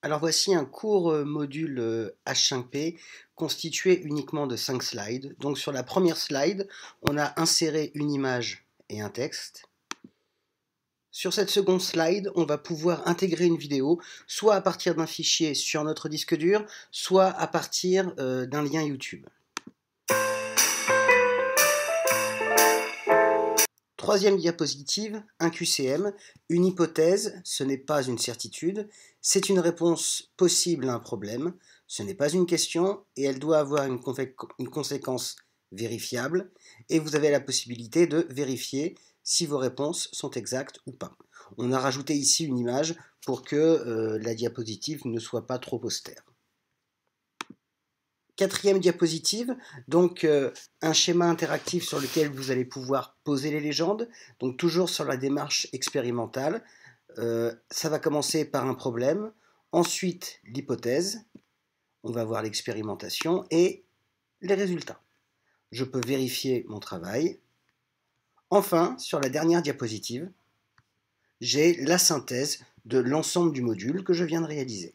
Alors voici un court module H5P constitué uniquement de 5 slides. Donc sur la première slide, on a inséré une image et un texte. Sur cette seconde slide, on va pouvoir intégrer une vidéo, soit à partir d'un fichier sur notre disque dur, soit à partir d'un lien YouTube. Troisième diapositive, un QCM, une hypothèse, ce n'est pas une certitude, c'est une réponse possible à un problème, ce n'est pas une question et elle doit avoir une conséquence vérifiable et vous avez la possibilité de vérifier si vos réponses sont exactes ou pas. On a rajouté ici une image pour que la diapositive ne soit pas trop austère. Quatrième diapositive, donc un schéma interactif sur lequel vous allez pouvoir poser les légendes, donc toujours sur la démarche expérimentale. Ça va commencer par un problème, ensuite l'hypothèse, on va voir l'expérimentation et les résultats. Je peux vérifier mon travail. Enfin, sur la dernière diapositive, j'ai la synthèse de l'ensemble du module que je viens de réaliser.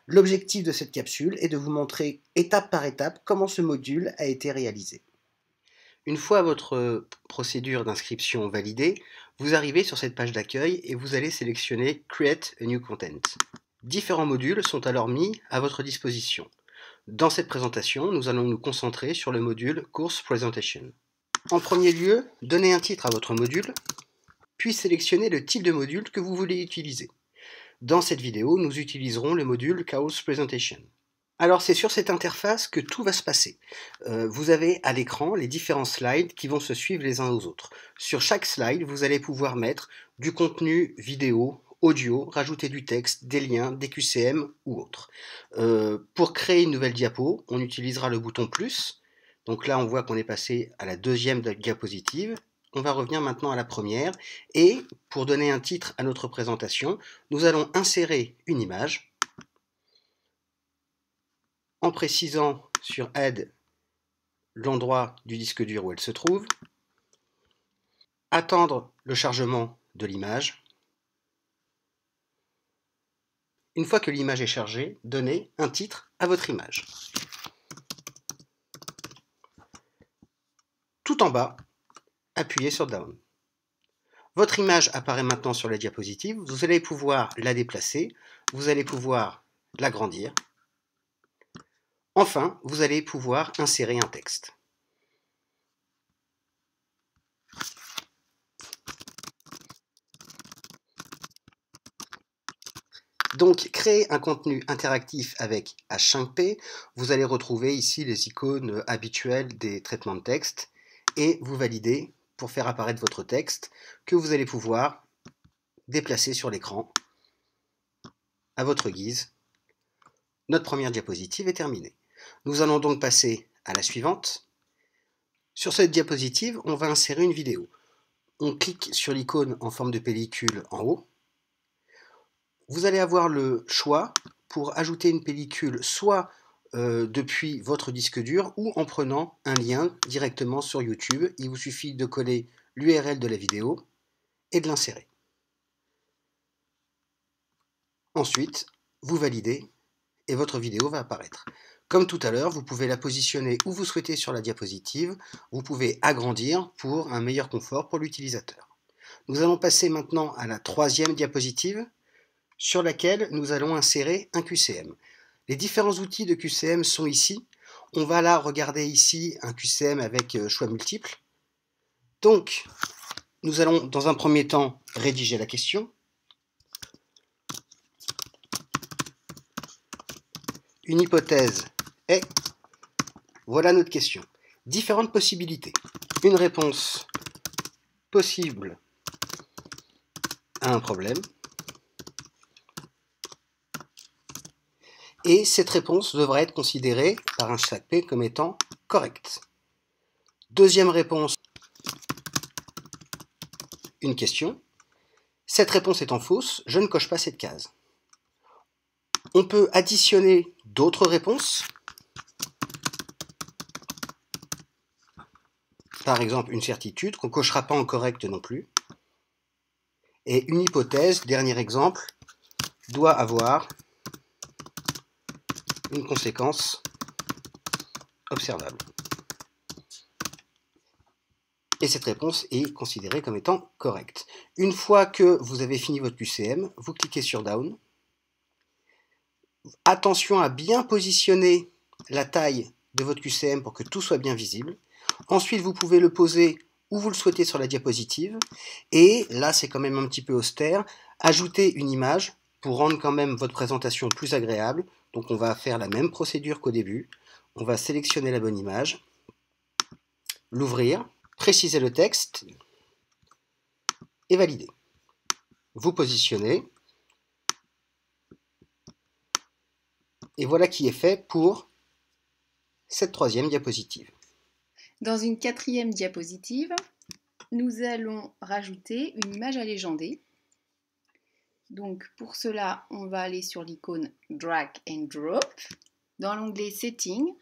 L'objectif de cette capsule est de vous montrer étape par étape comment ce module a été réalisé. Une fois votre procédure d'inscription validée, vous arrivez sur cette page d'accueil et vous allez sélectionner Create a New Content. Différents modules sont alors mis à votre disposition. Dans cette présentation, nous allons nous concentrer sur le module Course Presentation. En premier lieu, donnez un titre à votre module, puis sélectionnez le type de module que vous voulez utiliser. Dans cette vidéo, nous utiliserons le module Course Presentation. Alors c'est sur cette interface que tout va se passer. Vous avez à l'écran les différents slides qui vont se suivre les uns aux autres. Sur chaque slide, vous allez pouvoir mettre du contenu vidéo, audio, rajouter du texte, des liens, des QCM ou autres. Pour créer une nouvelle diapo, on utilisera le bouton plus. Donc là, on voit qu'on est passé à la deuxième diapositive. On va revenir maintenant à la première. Et pour donner un titre à notre présentation, nous allons insérer une image en précisant sur Add l'endroit du disque dur où elle se trouve, attendre le chargement de l'image. Une fois que l'image est chargée, donnez un titre à votre image. Tout en bas, appuyez sur Down. Votre image apparaît maintenant sur la diapositive, vous allez pouvoir la déplacer, vous allez pouvoir l'agrandir. Enfin, vous allez pouvoir insérer un texte. Donc, créer un contenu interactif avec H5P, vous allez retrouver ici les icônes habituelles des traitements de texte et vous validez pour faire apparaître votre texte que vous allez pouvoir déplacer sur l'écran à votre guise. Notre première diapositive est terminée. Nous allons donc passer à la suivante. Sur cette diapositive, on va insérer une vidéo. On clique sur l'icône en forme de pellicule en haut. Vous allez avoir le choix pour ajouter une pellicule soit depuis votre disque dur ou en prenant un lien directement sur YouTube. Il vous suffit de coller l'URL de la vidéo et de l'insérer. Ensuite, vous validez et votre vidéo va apparaître. Comme tout à l'heure, vous pouvez la positionner où vous souhaitez sur la diapositive. Vous pouvez agrandir pour un meilleur confort pour l'utilisateur. Nous allons passer maintenant à la troisième diapositive, sur laquelle nous allons insérer un QCM. Les différents outils de QCM sont ici. On va là regarder ici un QCM avec choix multiples. Donc, nous allons dans un premier temps rédiger la question. Une hypothèse est, voilà notre question. Différentes possibilités. Une réponse possible à un problème. Et cette réponse devra être considérée par un H5P comme étant correcte. Deuxième réponse, une question. Cette réponse étant fausse, je ne coche pas cette case. On peut additionner d'autres réponses. Par exemple, une certitude qu'on ne cochera pas en correct non plus. Et une hypothèse, dernier exemple, doit avoir une conséquence observable. Et cette réponse est considérée comme étant correcte. Une fois que vous avez fini votre QCM, vous cliquez sur Down. Attention à bien positionner la taille de votre QCM pour que tout soit bien visible. Ensuite, vous pouvez le poser où vous le souhaitez sur la diapositive. Et là, c'est quand même un petit peu austère. Ajouter une image pour rendre quand même votre présentation plus agréable. Donc on va faire la même procédure qu'au début. On va sélectionner la bonne image, l'ouvrir, préciser le texte et valider. Vous positionnez. Et voilà qui est fait pour cette troisième diapositive. Dans une quatrième diapositive, nous allons rajouter une image à légender. Donc pour cela, on va aller sur l'icône Drag and Drop. Dans l'onglet Settings,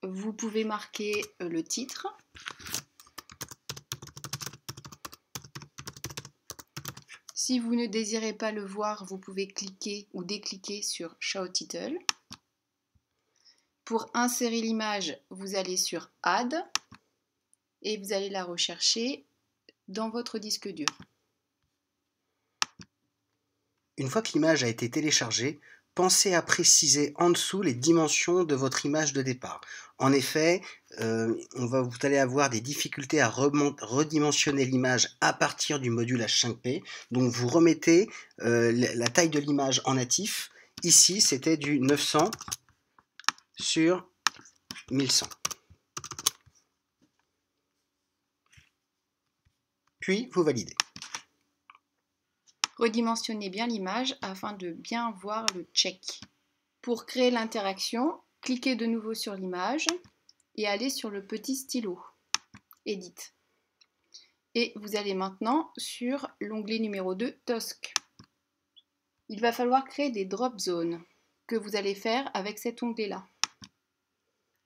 vous pouvez marquer le titre. Si vous ne désirez pas le voir, vous pouvez cliquer ou décliquer sur Show Title. Pour insérer l'image, vous allez sur Add et vous allez la rechercher dans votre disque dur. Une fois que l'image a été téléchargée, pensez à préciser en dessous les dimensions de votre image de départ. En effet, vous allez avoir des difficultés à redimensionner l'image à partir du module H5P. Donc vous remettez la taille de l'image en natif. Ici, c'était du 900 sur 1100. Puis vous validez. Redimensionnez bien l'image afin de bien voir le check. Pour créer l'interaction, cliquez de nouveau sur l'image et allez sur le petit stylo, Edit. Et vous allez maintenant sur l'onglet numéro 2, Task. Il va falloir créer des drop zones que vous allez faire avec cet onglet-là.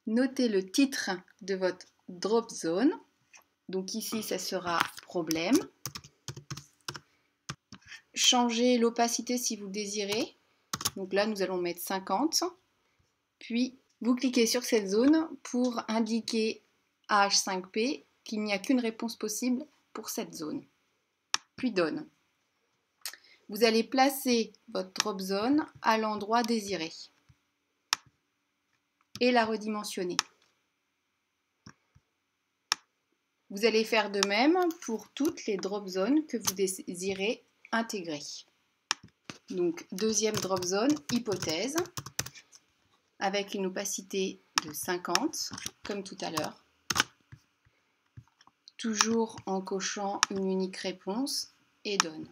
Notez le titre de votre drop zone. Donc ici, ça sera problème. Changez l'opacité si vous désirez. Donc là, nous allons mettre 50. Puis, vous cliquez sur cette zone pour indiquer à H5P qu'il n'y a qu'une réponse possible pour cette zone. Puis Done. Vous allez placer votre drop zone à l'endroit désiré et la redimensionner. Vous allez faire de même pour toutes les drop zones que vous désirez intégrer. Donc, deuxième drop zone, hypothèse, avec une opacité de 50, comme tout à l'heure. Toujours en cochant une unique réponse et Done.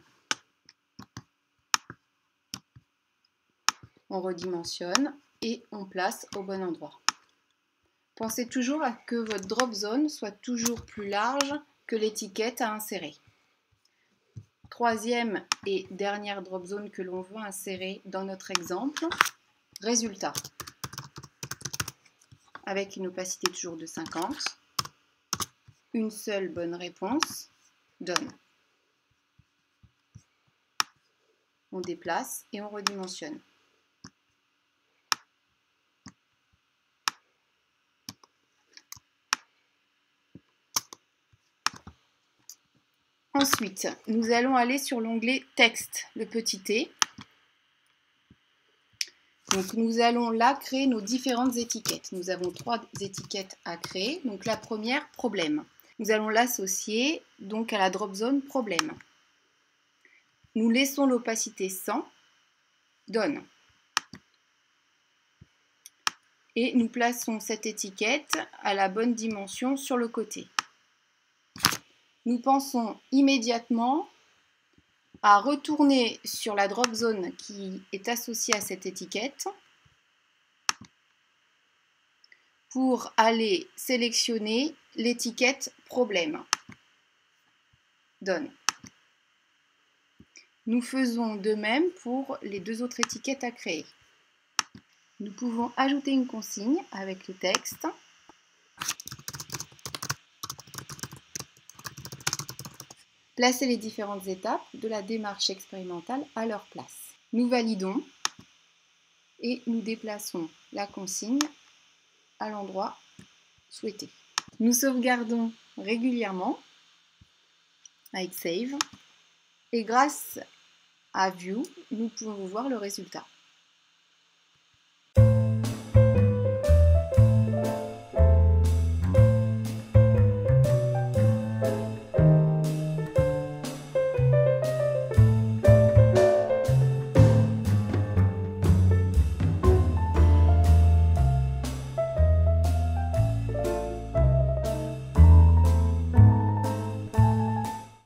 On redimensionne et on place au bon endroit. Pensez toujours à que votre drop zone soit toujours plus large que l'étiquette à insérer. Troisième et dernière drop zone que l'on veut insérer dans notre exemple, résultat. Avec une opacité toujours de 50, une seule bonne réponse, Done. On déplace et on redimensionne. Ensuite, nous allons aller sur l'onglet Texte, le petit t. Donc, nous allons là créer nos différentes étiquettes. Nous avons 3 étiquettes à créer. Donc, la première, problème. Nous allons l'associer donc à la drop zone problème. Nous laissons l'opacité 100, Done. Et nous plaçons cette étiquette à la bonne dimension sur le côté. Nous pensons immédiatement à retourner sur la drop zone qui est associée à cette étiquette pour aller sélectionner l'étiquette problème. Done. Nous faisons de même pour les 2 autres étiquettes à créer. Nous pouvons ajouter une consigne avec le texte. Placez les différentes étapes de la démarche expérimentale à leur place. Nous validons. et nous déplaçons la consigne à l'endroit souhaité. Nous sauvegardons régulièrement avec Save et grâce à View, nous pouvons voir le résultat.